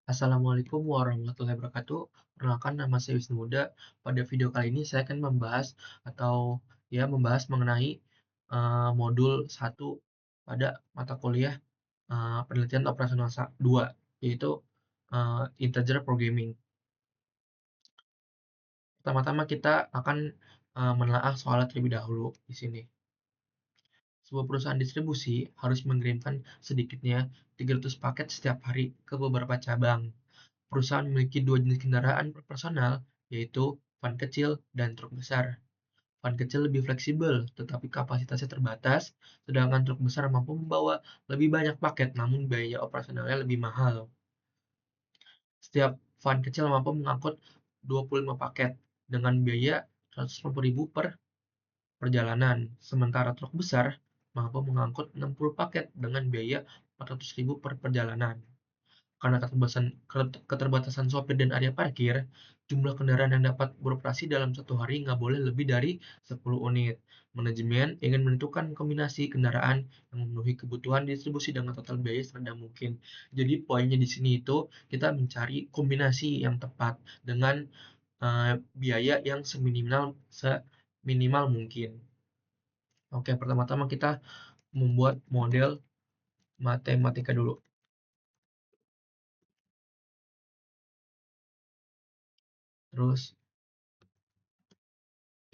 Assalamualaikum warahmatullahi wabarakatuh. Perkenalkan nama saya Wisnu Huda. Pada video kali ini saya akan membahas mengenai modul 1 pada mata kuliah penelitian operasional 2, yaitu integer programming. Pertama-tama kita akan menelaah soalnya terlebih dahulu di sini. Sebuah perusahaan distribusi harus mengirimkan sedikitnya 300 paket setiap hari ke beberapa cabang. Perusahaan memiliki dua jenis kendaraan personal, yaitu van kecil dan truk besar. Van kecil lebih fleksibel, tetapi kapasitasnya terbatas, sedangkan truk besar mampu membawa lebih banyak paket namun biaya operasionalnya lebih mahal. Setiap van kecil mampu mengangkut 25 paket dengan biaya 150.000 per perjalanan, sementara truk besar mampu mengangkut 60 paket dengan biaya 400.000 per perjalanan. Karena keterbatasan sopir dan area parkir, jumlah kendaraan yang dapat beroperasi dalam satu hari nggak boleh lebih dari 10 unit. Manajemen ingin menentukan kombinasi kendaraan yang memenuhi kebutuhan distribusi dengan total biaya serendah mungkin. Jadi poinnya di sini itu kita mencari kombinasi yang tepat dengan biaya yang seminimal mungkin. Oke, pertama-tama kita membuat model matematika dulu. Terus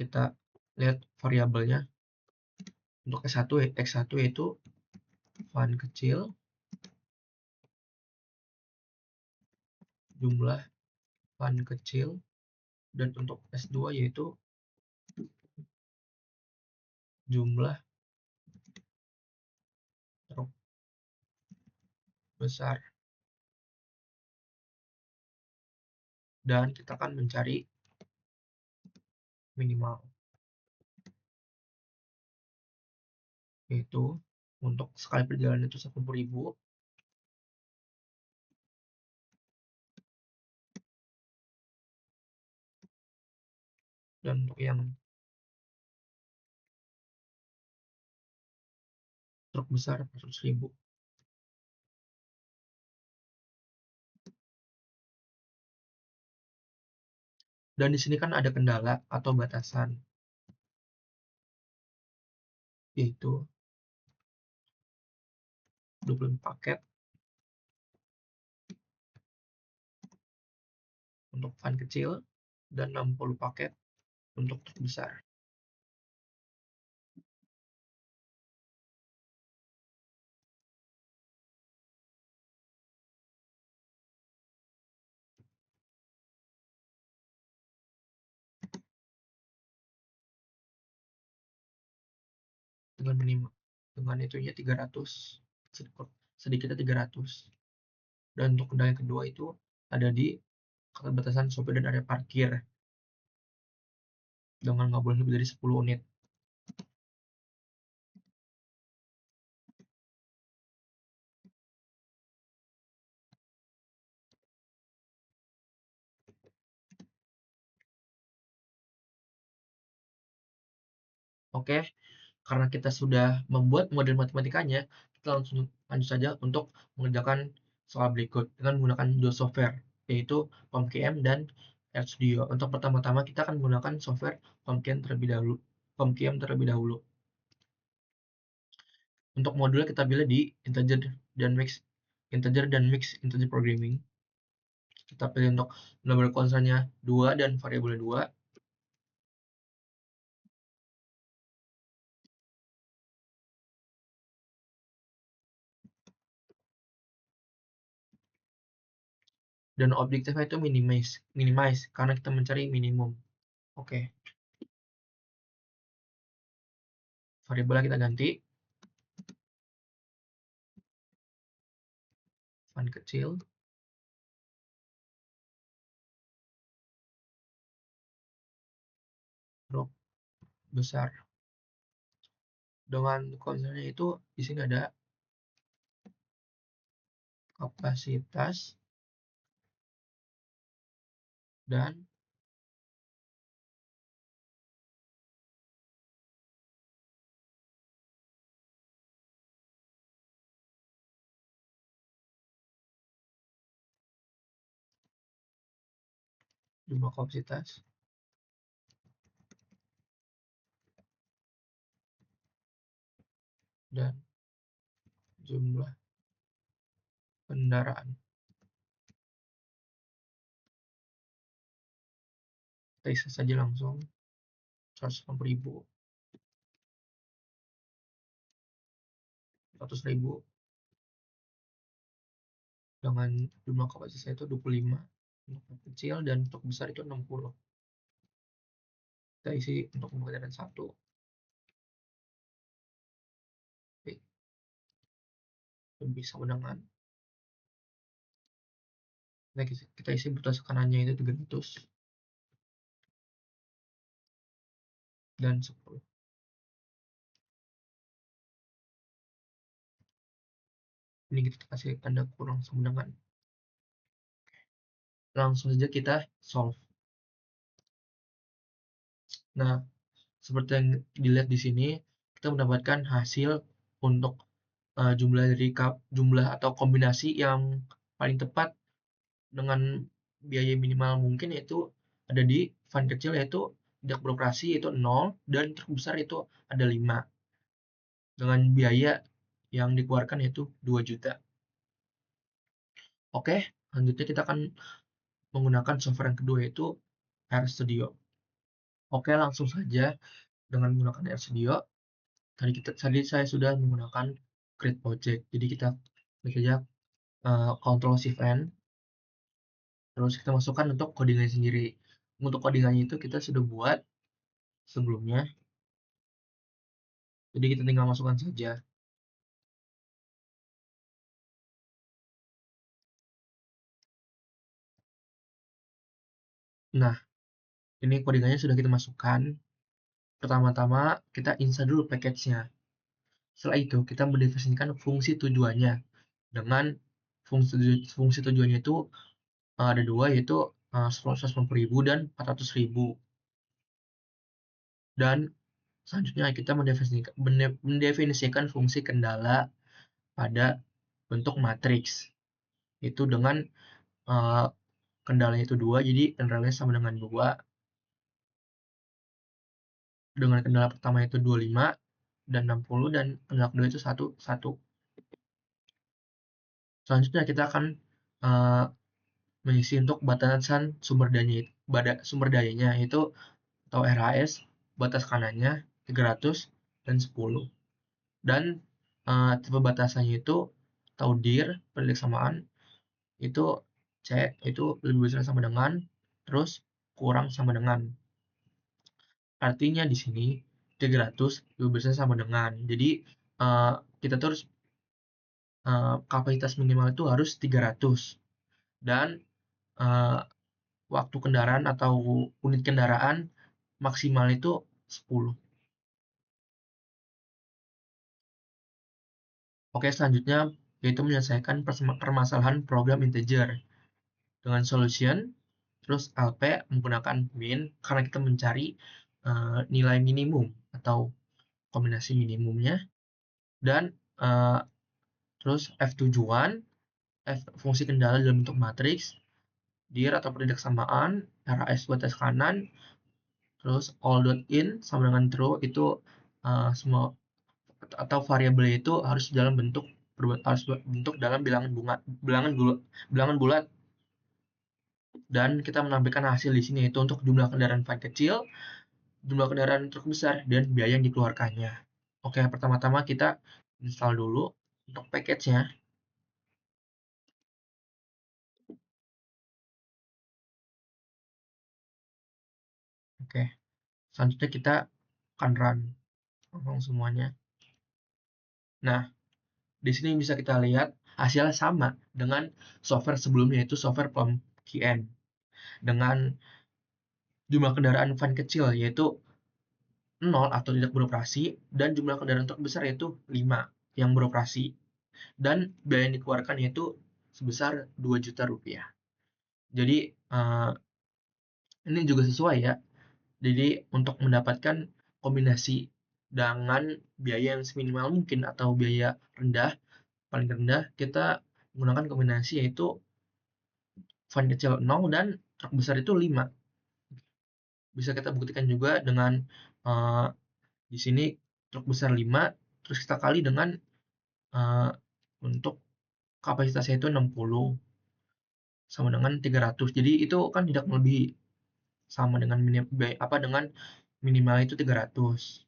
kita lihat variabelnya. Untuk X1 yaitu van kecil, jumlah van kecil, dan untuk S2 yaitu jumlah truk besar. Dan kita akan mencari minimal, yaitu untuk sekali perjalanan itu 10.000, dan untuk yang truk besar 400.000. Dan di sini kan ada kendala atau batasan, yaitu 25 paket untuk van kecil dan 60 paket untuk truk besar. Dengan itunya 300, sedikitnya 300. Dan untuk kendala yang kedua itu ada di keterbatasan sopir dan area parkir dengan nggak boleh lebih dari 10 unit. Oke, karena kita sudah membuat model matematikanya, kita langsung lanjut saja untuk mengerjakan soal berikut dengan menggunakan dua software, yaitu POMKM dan RStudio. Untuk pertama-tama kita akan menggunakan software POMKM terlebih dahulu. Untuk modulnya kita pilih di integer dan mix integer programming. Kita pilih untuk nomor konstannya 2 dan variabel 2. Dan objektifnya itu minimize karena kita mencari minimum. Oke, variabelnya kita ganti van kecil, truk besar. Dengan konsennya itu di sini ada kapasitas dan jumlah kapasitas, dan jumlah kendaraan. Kita isi saja langsung 180.000, 100.000, dengan jumlah kapasitasnya itu 25 untuk kecil, dan untuk besar itu 60. Kita isi untuk kendaraan 1. Lebih sama dengan, nah, kita isi batas tekanannya itu 300 dan 10. Ini kita kasih tanda kurang sama dengan. Langsung saja kita solve. Nah, seperti yang dilihat di sini, kita mendapatkan hasil untuk jumlah atau kombinasi yang paling tepat dengan biaya minimal mungkin, yaitu ada di fund kecil, yaitu tidak beroperasi itu 0, dan terbesar itu ada 5, dengan biaya yang dikeluarkan yaitu 2 juta. Oke, selanjutnya kita akan menggunakan software yang kedua, yaitu RStudio. Oke, langsung saja dengan menggunakan RStudio. Tadi saya sudah menggunakan create project. Jadi kita klik saja Ctrl Shift N, terus kita masukkan untuk codingannya sendiri. Untuk codingannya itu kita sudah buat sebelumnya, jadi kita tinggal masukkan saja. Nah, ini codingannya sudah kita masukkan. Pertama-tama kita install dulu package-nya. Setelah itu kita mendefinisikan fungsi tujuannya dengan fungsi tujuannya itu ada dua, yaitu 150.000 dan 400.000. Dan selanjutnya kita mendefinisikan fungsi kendala pada bentuk matriks, itu dengan kendalanya itu 2, jadi kendalanya sama dengan 2. Dengan kendala pertama itu 25 dan 60, dan kendala kedua itu 1. Selanjutnya kita akan mengisi untuk batasan sumber dayanya, yaitu atau RHS, batas kanannya 300 dan 10. Dan tipe batasannya itu atau dir, samaan, itu C, itu lebih besar sama dengan, terus kurang sama dengan. Artinya di sini 300 lebih besar sama dengan. Jadi kita terus kapasitas minimal itu harus 300, dan waktu kendaraan atau unit kendaraan maksimal itu 10. Oke, selanjutnya yaitu menyelesaikan permasalahan program integer dengan solution, terus LP menggunakan min karena kita mencari nilai minimum atau kombinasi minimumnya, dan terus F tujuan, F fungsi kendala dalam bentuk matriks, dir atau peridak samaan, RAS batas kanan, terus all.in sama dengan true, itu semua atau variabel itu harus dalam bentuk dalam bilangan bulat, dan kita menampilkan hasil di sini, itu untuk jumlah kendaraan van kecil, jumlah kendaraan truk besar, dan biaya yang dikeluarkannya. Oke, pertama-tama kita install dulu untuk package-nya. Oke, selanjutnya kita akan run langsung semuanya. Nah, di sini bisa kita lihat hasilnya sama dengan software sebelumnya, yaitu software PlumQN, dengan jumlah kendaraan van kecil yaitu 0 atau tidak beroperasi, dan jumlah kendaraan truk besar yaitu 5 yang beroperasi, dan biaya yang dikeluarkan yaitu sebesar 2 juta rupiah. Jadi ini juga sesuai ya. Jadi untuk mendapatkan kombinasi dengan biaya yang seminimal mungkin atau biaya rendah, paling rendah, kita menggunakan kombinasi yaitu van kecil 0 dan truk besar itu 5. Bisa kita buktikan juga dengan, eee, di sini truk besar 5 terus kita kali dengan, eee, untuk kapasitasnya itu 60 sama dengan 300. Jadi itu kan tidak melebihi, sama dengan dengan minimal itu 300.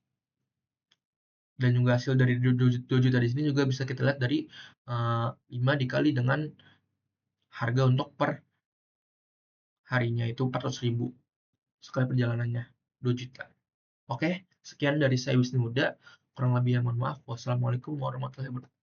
Dan juga hasil dari 2 juta di sini juga bisa kita lihat dari, 5 dikali dengan harga untuk per harinya itu 400.000 sekali perjalanannya, 2 juta. Oke, sekian dari saya Wisnu Huda, kurang lebihnya mohon maaf. Wassalamualaikum warahmatullahi wabarakatuh.